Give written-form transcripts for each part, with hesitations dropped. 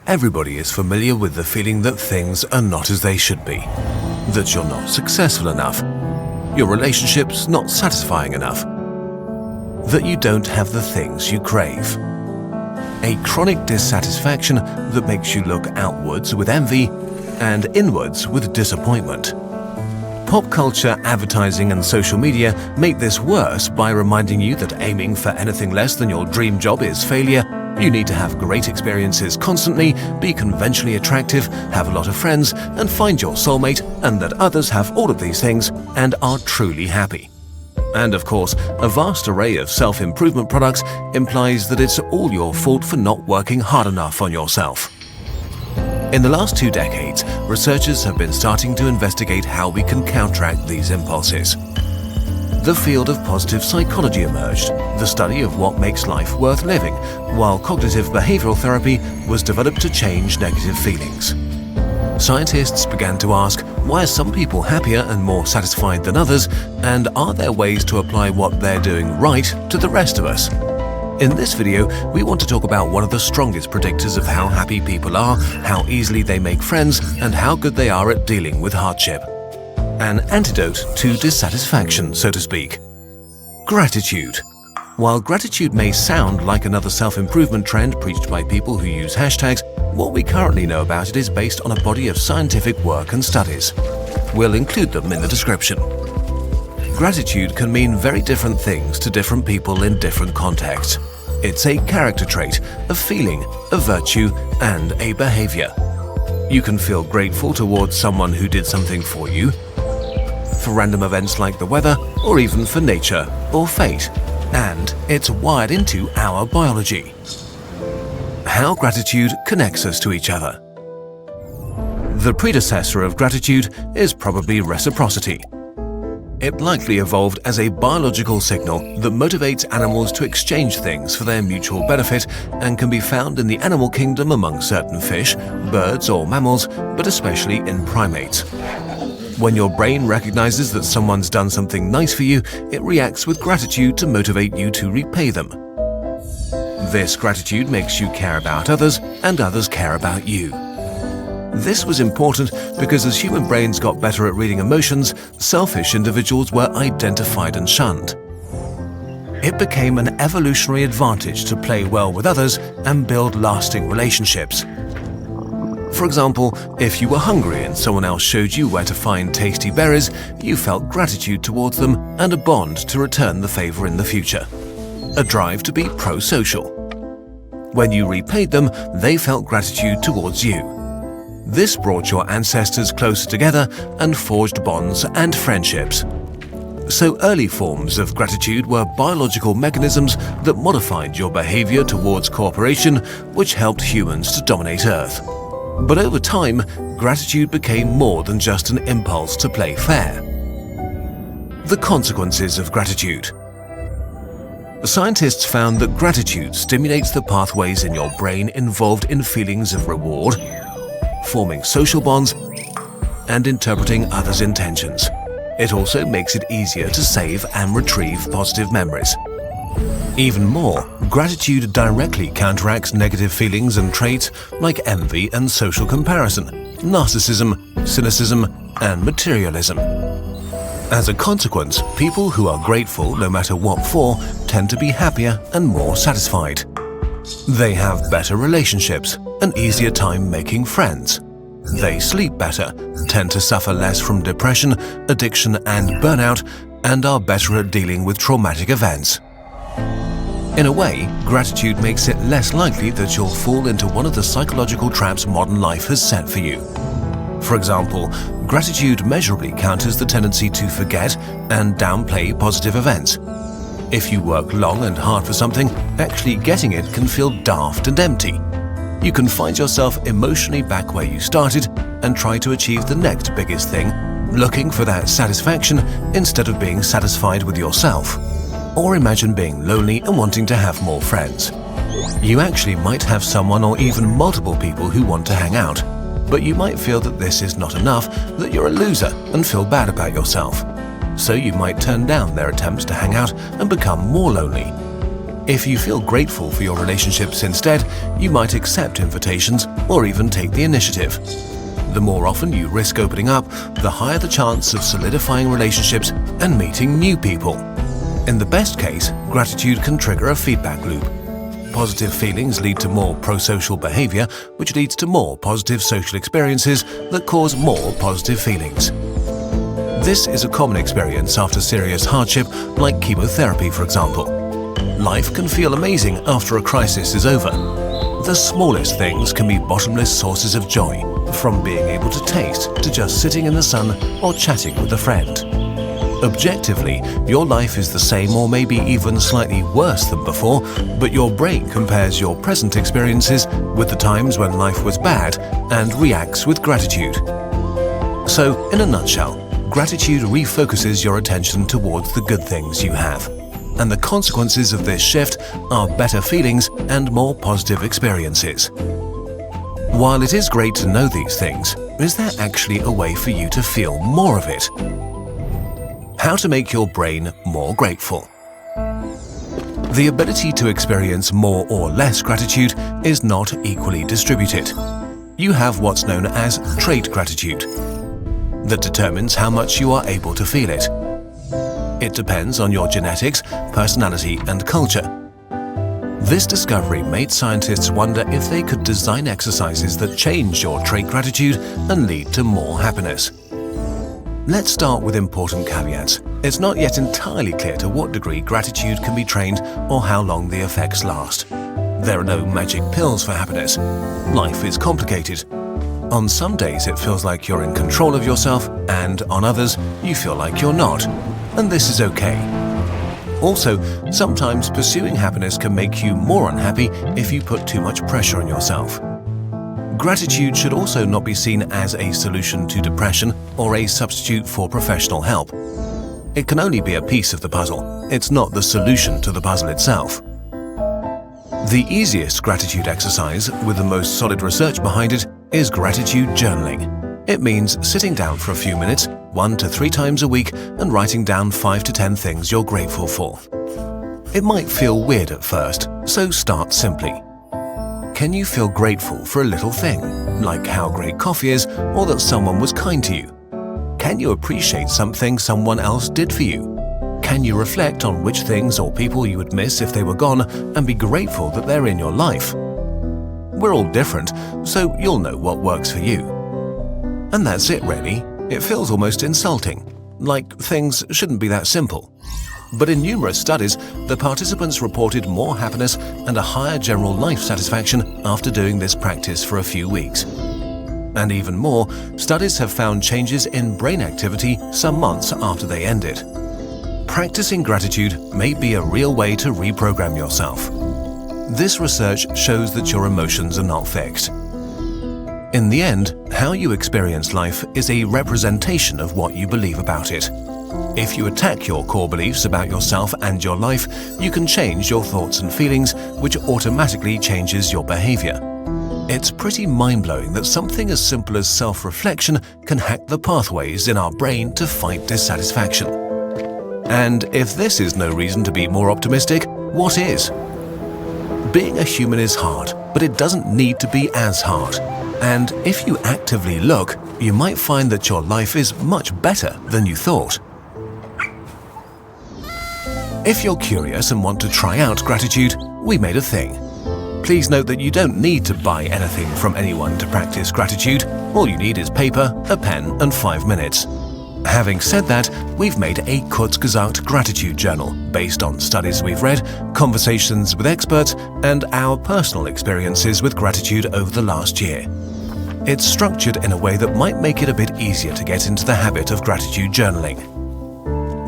Everybody is familiar with the feeling that things are not as they should be, that you're not successful enough, your relationship's not satisfying enough, that you don't have the things you crave. A chronic dissatisfaction that makes you look outwards with envy and inwards with disappointment. Pop culture, advertising and social media make this worse by reminding you that aiming for anything less than your dream job is failure. You need to have great experiences constantly, be conventionally attractive, have a lot of friends, and find your soulmate, and that others have all of these things and are truly happy. And of course, a vast array of self-improvement products implies that it's all your fault for not working hard enough on yourself. In the last 2 decades, researchers have been starting to investigate how we can counteract these impulses. The field of positive psychology emerged, the study of what makes life worth living, while cognitive behavioral therapy was developed to change negative feelings. Scientists began to ask, why are some people happier and more satisfied than others, and are there ways to apply what they're doing right to the rest of us? In this video, we want to talk about one of the strongest predictors of how happy people are, how easily they make friends, and how good they are at dealing with hardship. An antidote to dissatisfaction, so to speak. Gratitude. While gratitude may sound like another self-improvement trend preached by people who use hashtags, what we currently know about it is based on a body of scientific work and studies. We'll include them in the description. Gratitude can mean very different things to different people in different contexts. It's a character trait, a feeling, a virtue, and a behavior. You can feel grateful towards someone who did something for you, for random events like the weather, or even for nature or fate. And it's wired into our biology. How gratitude connects us to each other. The predecessor of gratitude is probably reciprocity. It likely evolved as a biological signal that motivates animals to exchange things for their mutual benefit and can be found in the animal kingdom among certain fish, birds or mammals, but especially in primates. When your brain recognizes that someone's done something nice for you, it reacts with gratitude to motivate you to repay them. This gratitude makes you care about others, and others care about you. This was important because as human brains got better at reading emotions, selfish individuals were identified and shunned. It became an evolutionary advantage to play well with others and build lasting relationships. For example, if you were hungry and someone else showed you where to find tasty berries, you felt gratitude towards them and a bond to return the favor in the future. A drive to be pro-social. When you repaid them, they felt gratitude towards you. This brought your ancestors closer together and forged bonds and friendships. So early forms of gratitude were biological mechanisms that modified your behavior towards cooperation, which helped humans to dominate Earth. But over time, gratitude became more than just an impulse to play fair. The consequences of gratitude. Scientists found that gratitude stimulates the pathways in your brain involved in feelings of reward, forming social bonds, and interpreting others' intentions. It also makes it easier to save and retrieve positive memories. Even more, gratitude directly counteracts negative feelings and traits like envy and social comparison, narcissism, cynicism, and materialism. As a consequence, people who are grateful no matter what for tend to be happier and more satisfied. They have better relationships, an easier time making friends. They sleep better, tend to suffer less from depression, addiction, and burnout, and are better at dealing with traumatic events. In a way, gratitude makes it less likely that you'll fall into one of the psychological traps modern life has set for you. For example, gratitude measurably counters the tendency to forget and downplay positive events. If you work long and hard for something, actually getting it can feel daft and empty. You can find yourself emotionally back where you started and try to achieve the next biggest thing, looking for that satisfaction instead of being satisfied with yourself. Or imagine being lonely and wanting to have more friends. You actually might have someone or even multiple people who want to hang out, but you might feel that this is not enough, that you're a loser and feel bad about yourself. So you might turn down their attempts to hang out and become more lonely. If you feel grateful for your relationships instead, you might accept invitations or even take the initiative. The more often you risk opening up, the higher the chance of solidifying relationships and meeting new people. In the best case, gratitude can trigger a feedback loop. Positive feelings lead to more pro-social behavior, which leads to more positive social experiences that cause more positive feelings. This is a common experience after serious hardship, like chemotherapy, for example. Life can feel amazing after a crisis is over. The smallest things can be bottomless sources of joy, from being able to taste to just sitting in the sun or chatting with a friend. Objectively, your life is the same or maybe even slightly worse than before, but your brain compares your present experiences with the times when life was bad and reacts with gratitude. So, in a nutshell, gratitude refocuses your attention towards the good things you have. And the consequences of this shift are better feelings and more positive experiences. While it is great to know these things, is there actually a way for you to feel more of it? How to make your brain more grateful. The ability to experience more or less gratitude is not equally distributed. You have what's known as trait gratitude that determines how much you are able to feel it. It depends on your genetics, personality, and culture. This discovery made scientists wonder if they could design exercises that change your trait gratitude and lead to more happiness. Let's start with important caveats. It's not yet entirely clear to what degree gratitude can be trained or how long the effects last. There are no magic pills for happiness. Life is complicated. On some days it feels like you're in control of yourself, and on others you feel like you're not. And this is okay. Also, sometimes pursuing happiness can make you more unhappy if you put too much pressure on yourself. Gratitude should also not be seen as a solution to depression or a substitute for professional help. It can only be a piece of the puzzle. It's not the solution to the puzzle itself. The easiest gratitude exercise, with the most solid research behind it, is gratitude journaling. It means sitting down for a few minutes, 1 to 3 times a week, and writing down 5 to 10 things you're grateful for. It might feel weird at first, so start simply. Can you feel grateful for a little thing, like how great coffee is or that someone was kind to you? Can you appreciate something someone else did for you? Can you reflect on which things or people you would miss if they were gone and be grateful that they're in your life? We're all different, so you'll know what works for you. And that's it really. It feels almost insulting, like things shouldn't be that simple. But in numerous studies, the participants reported more happiness and a higher general life satisfaction after doing this practice for a few weeks. And even more, studies have found changes in brain activity some months after they ended. Practicing gratitude may be a real way to reprogram yourself. This research shows that your emotions are not fixed. In the end, how you experience life is a representation of what you believe about it. If you attack your core beliefs about yourself and your life, you can change your thoughts and feelings, which automatically changes your behavior. It's pretty mind-blowing that something as simple as self-reflection can hack the pathways in our brain to fight dissatisfaction. And if this is no reason to be more optimistic, what is? Being a human is hard, but it doesn't need to be as hard. And if you actively look, you might find that your life is much better than you thought. If you're curious and want to try out gratitude, we made a thing. Please note that you don't need to buy anything from anyone to practice gratitude. All you need is paper, a pen, and 5 minutes. Having said that, we've made a Kurzgesagt gratitude journal based on studies we've read, conversations with experts, and our personal experiences with gratitude over the last year. It's structured in a way that might make it a bit easier to get into the habit of gratitude journaling.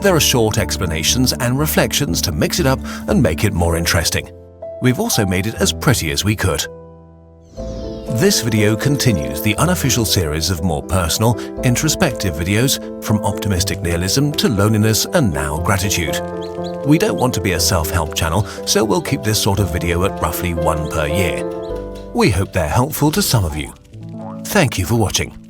There are short explanations and reflections to mix it up and make it more interesting. We've also made it as pretty as we could. This video continues the unofficial series of more personal, introspective videos from optimistic nihilism to loneliness and now gratitude. We don't want to be a self-help channel, so we'll keep this sort of video at roughly 1 per year. We hope they're helpful to some of you. Thank you for watching.